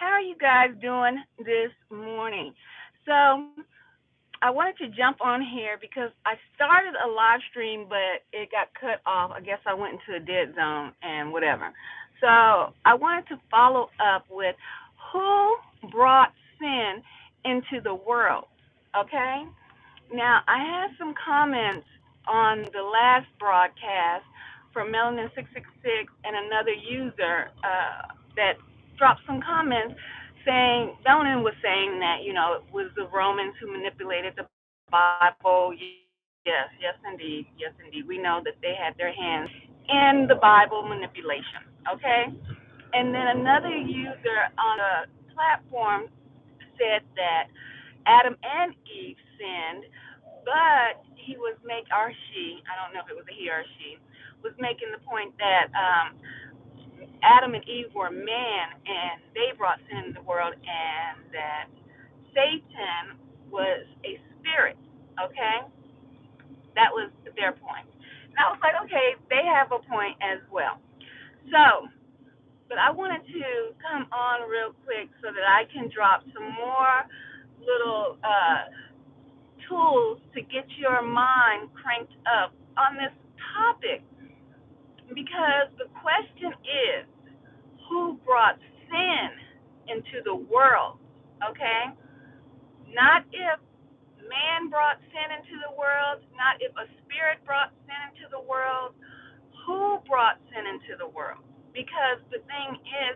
How are you guys doing this morning? So, I wanted to jump on here because I started a live stream, but it got cut off. I guess I went into a dead zone and whatever. So, I wanted to follow up with who brought sin into the world, okay? Now, I had some comments on the last broadcast from Melanin666 and another user that dropped some comments saying, Melanin was saying that, it was the Romans who manipulated the Bible. Yes, yes, indeed. We know that they had their hands in the Bible manipulation, okay? And then another user on the platform said that Adam and Eve sinned, but he was or she, I don't know if it was a he or a she, was making the point that Adam and Eve were man and they brought sin into the world, and that Satan was a spirit. Okay, that was their point. And I was like, okay, they have a point as well. So, but I wanted to come on real quick so that I can drop some more little tools to get your mind cranked up on this topic, because the question is, who brought sin into the world? Okay? Not if man brought sin into the world, not if a spirit brought sin into the world. Who brought sin into the world? Because the thing is,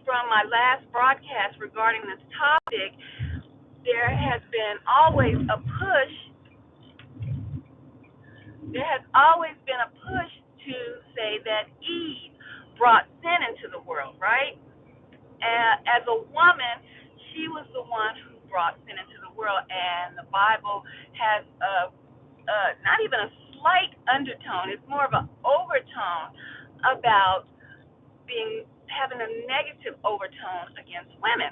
from my last broadcast regarding this topic, there has been always a push. There has always been a push to say that Eve brought sin into the world, right? As a woman, she was the one who brought sin into the world, and the Bible has not even a slight undertone. It's more of an overtone about having a negative overtone against women.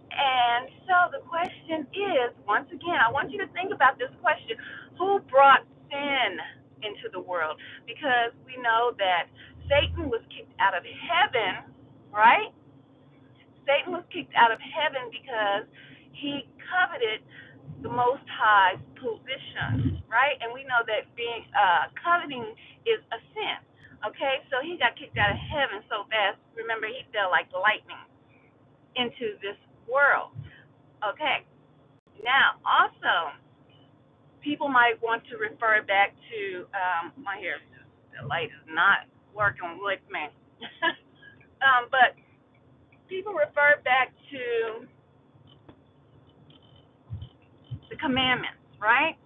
And so the question is, once again, I want you to think about this question: who brought sin into the world? Because we know that Satan was kicked out of heaven, right? Satan was kicked out of heaven because he coveted the Most High's position, right? And we know that being coveting is a sin. Okay, so he got kicked out of heaven so fast. Remember, he fell like lightning into this world. Okay, now also people might want to refer back to my hair. The light is not working with me, but people refer back to the commandments, right?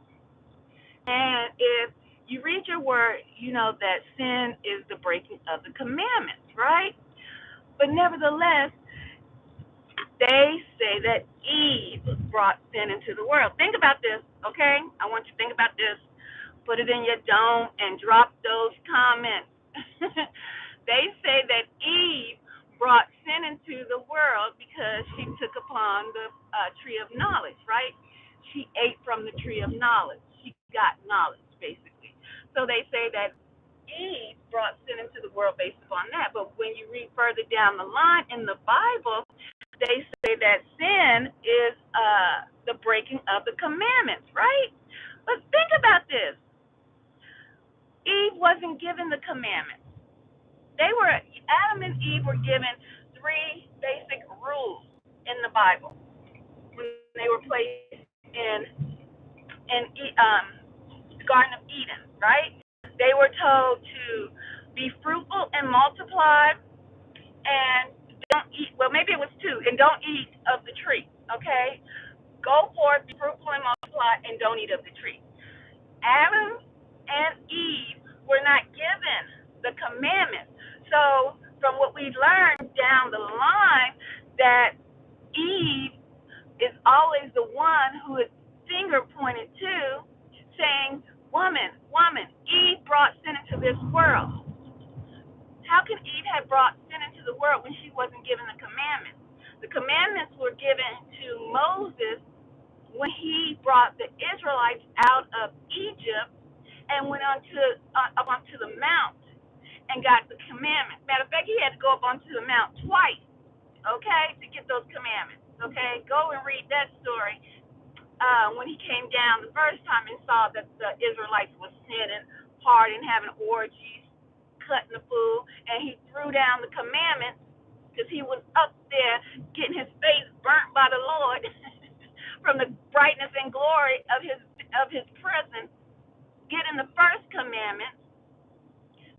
And if you read your word, you know that sin is the breaking of the commandments, right? But nevertheless, they say that Eve brought sin into the world. Think about this, okay? I want you to think about this. Put it in your dome and drop those comments. They say that Eve brought sin into the world because she took upon the tree of knowledge, right? She ate from the tree of knowledge. She got knowledge, basically. So they say that Eve brought sin into the world based upon that. But when you read further down the line in the Bible, they say that sin is the breaking of the commandments, right? But think about this. Eve wasn't given the commandments. Adam and Eve were given three basic rules in the Bible when they were placed in the Garden of Eden, right? They were told to be fruitful and multiply, and don't eat. Well, maybe it was two, and don't eat of the tree. Okay, go forth, be fruitful and multiply, and don't eat of the tree. Adam and Eve were not given the commandments. So, from what we learned down the line, that Eve is always the one who is finger pointed to, saying, "Woman, woman, Eve brought sin into this world." How can Eve have brought sin into the world when she wasn't given the commandments? The commandments were given to Moses when he brought the Israelites out of Egypt and went up onto the mount and got the commandments. Matter of fact, he had to go up onto the mount twice okay, to get those commandments. Okay, go and read that story. When he came down the first time and saw that the Israelites were sinning hard and having orgies, cutting the food, and he threw down the commandments because he was up there getting his face burnt by the Lord from the brightness and glory of his presence, getting the first commandment.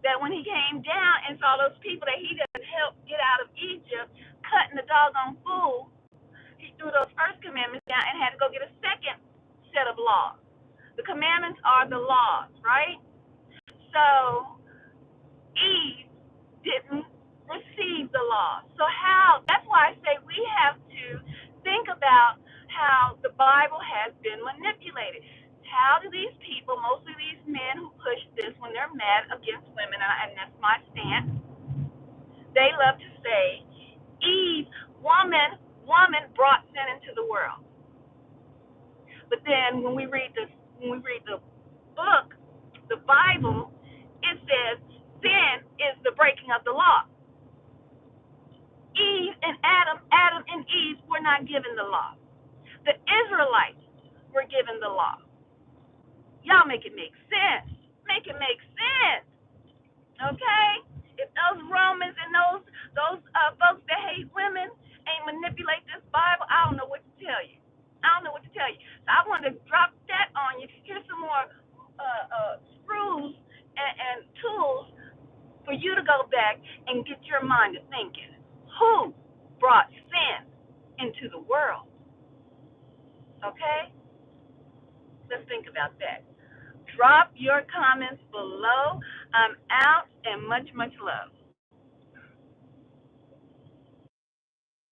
That when he came down and saw those people that he done helped get out of Egypt, cutting the doggone food, he threw those first commandments down and had to go get a second set of laws. The commandments are the laws, right? So Eve didn't receive the law. So how? That's why I say we have to think about how the Bible has been manipulated. How do these people, mostly these men who push this when they're mad against women, and that's my stance, they love to say, Eve, woman brought sin into the world. But then when we read the book, the Bible, it says sin is the breaking of the law. Eve and Adam and Eve were not given the law. The Israelites were given the law. Y'all make it make sense. Make it make sense. Okay? If those Romans and those folks that hate women ain't manipulate this Bible, I don't know what to tell you. I don't know what to tell you. So I want to drop that on you. Here's some more screws and tools for you to go back and get your mind to thinking. Who brought sin into the world? Okay? Let's think about that. Drop your comments below. I'm out, and much, much love.